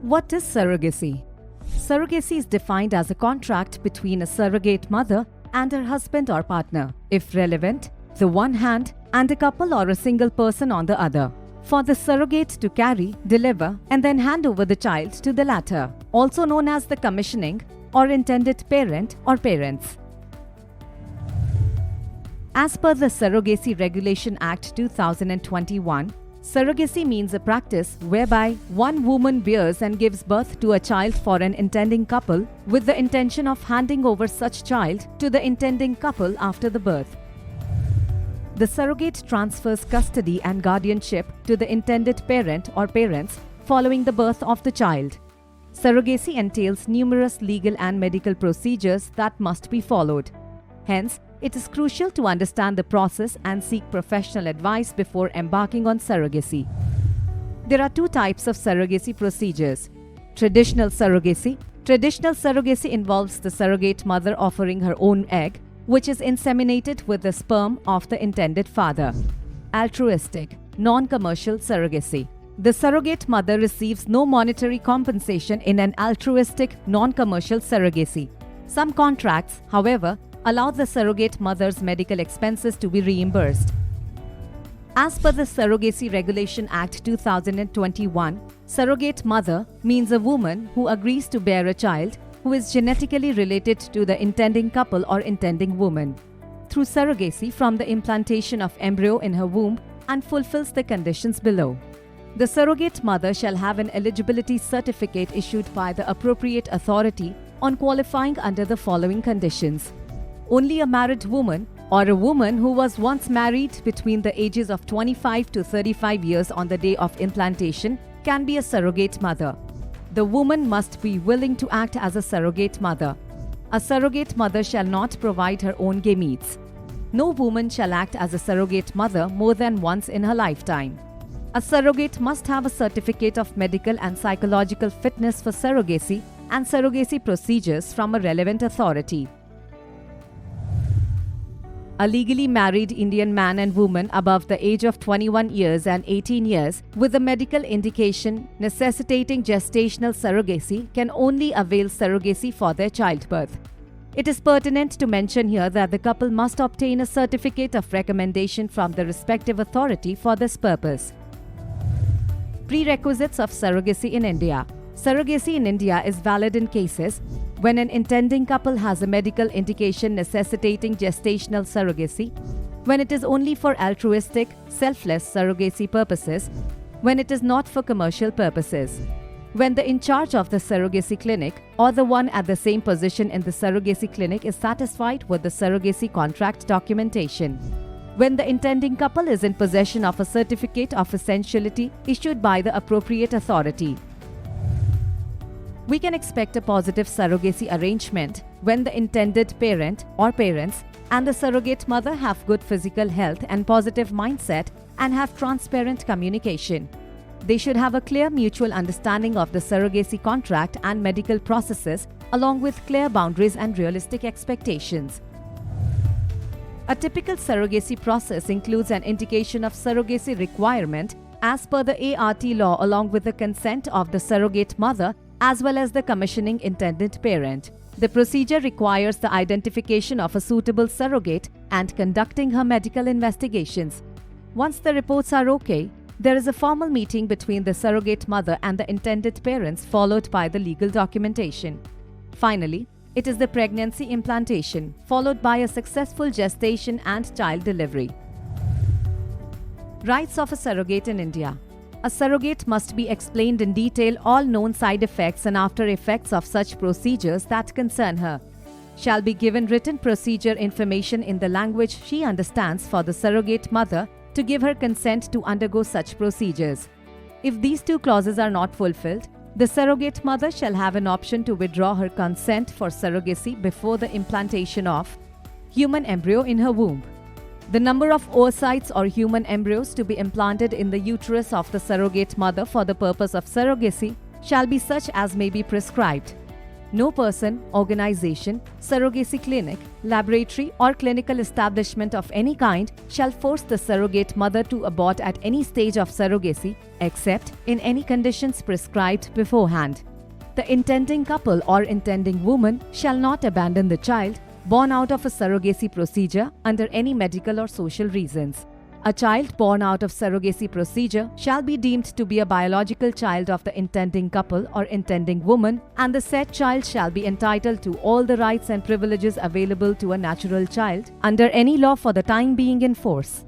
What is surrogacy? Surrogacy is defined as a contract between a surrogate mother and her husband or partner, if relevant, the one hand, and a couple or a single person on the other, for the surrogate to carry, deliver, and then hand over the child to the latter, also known as the commissioning or intended parent or parents. As per the Surrogacy Regulation Act 2021, surrogacy means a practice whereby one woman bears and gives birth to a child for an intending couple with the intention of handing over such child to the intending couple after the birth. The surrogate transfers custody and guardianship to the intended parent or parents following the birth of the child. Surrogacy entails numerous legal and medical procedures that must be followed. Hence, it is crucial to understand the process and seek professional advice before embarking on surrogacy. There are two types of surrogacy procedures. Traditional surrogacy. Traditional surrogacy involves the surrogate mother offering her own egg, which is inseminated with the sperm of the intended father. Altruistic, non-commercial surrogacy. The surrogate mother receives no monetary compensation in an altruistic, non-commercial surrogacy. Some contracts, however, allow the surrogate mother's medical expenses to be reimbursed. As per the Surrogacy Regulation Act 2021, surrogate mother means a woman who agrees to bear a child who is genetically related to the intending couple or intending woman through surrogacy from the implantation of embryo in her womb and fulfills the conditions below. The surrogate mother shall have an eligibility certificate issued by the appropriate authority on qualifying under the following conditions. Only a married woman or a woman who was once married between the ages of 25 to 35 years on the day of implantation can be a surrogate mother. The woman must be willing to act as a surrogate mother. A surrogate mother shall not provide her own gametes. No woman shall act as a surrogate mother more than once in her lifetime. A surrogate must have a certificate of medical and psychological fitness for surrogacy and surrogacy procedures from a relevant authority. A legally married Indian man and woman above the age of 21 years and 18 years with a medical indication necessitating gestational surrogacy can only avail surrogacy for their childbirth. It is pertinent to mention here that the couple must obtain a certificate of recommendation from the respective authority for this purpose. Prerequisites of surrogacy in India. Surrogacy in India is valid in cases when an intending couple has a medical indication necessitating gestational surrogacy, when it is only for altruistic, selfless surrogacy purposes, when it is not for commercial purposes, when the in charge of the surrogacy clinic or the one at the same position in the surrogacy clinic is satisfied with the surrogacy contract documentation, when the intending couple is in possession of a certificate of essentiality issued by the appropriate authority. We can expect a positive surrogacy arrangement when the intended parent or parents and the surrogate mother have good physical health and positive mindset and have transparent communication. They should have a clear mutual understanding of the surrogacy contract and medical processes, along with clear boundaries and realistic expectations. A typical surrogacy process includes an indication of surrogacy requirement as per the ART law, along with the consent of the surrogate mother as well as the commissioning intended parent. The procedure requires the identification of a suitable surrogate and conducting her medical investigations. Once the reports are okay, there is a formal meeting between the surrogate mother and the intended parents, followed by the legal documentation. Finally, it is the pregnancy implantation, followed by a successful gestation and child delivery. Rights of a surrogate in India. A surrogate must be explained in detail all known side effects and after effects of such procedures that concern her. Shall be given written procedure information in the language she understands for the surrogate mother to give her consent to undergo such procedures. If these two clauses are not fulfilled, the surrogate mother shall have an option to withdraw her consent for surrogacy before the implantation of human embryo in her womb. The number of oocytes or human embryos to be implanted in the uterus of the surrogate mother for the purpose of surrogacy shall be such as may be prescribed. No person, organization, surrogacy clinic, laboratory, or clinical establishment of any kind shall force the surrogate mother to abort at any stage of surrogacy except in any conditions prescribed beforehand. The intending couple or intending woman shall not abandon the child born out of a surrogacy procedure under any medical or social reasons. A child born out of surrogacy procedure shall be deemed to be a biological child of the intending couple or intending woman, and the said child shall be entitled to all the rights and privileges available to a natural child under any law for the time being in force.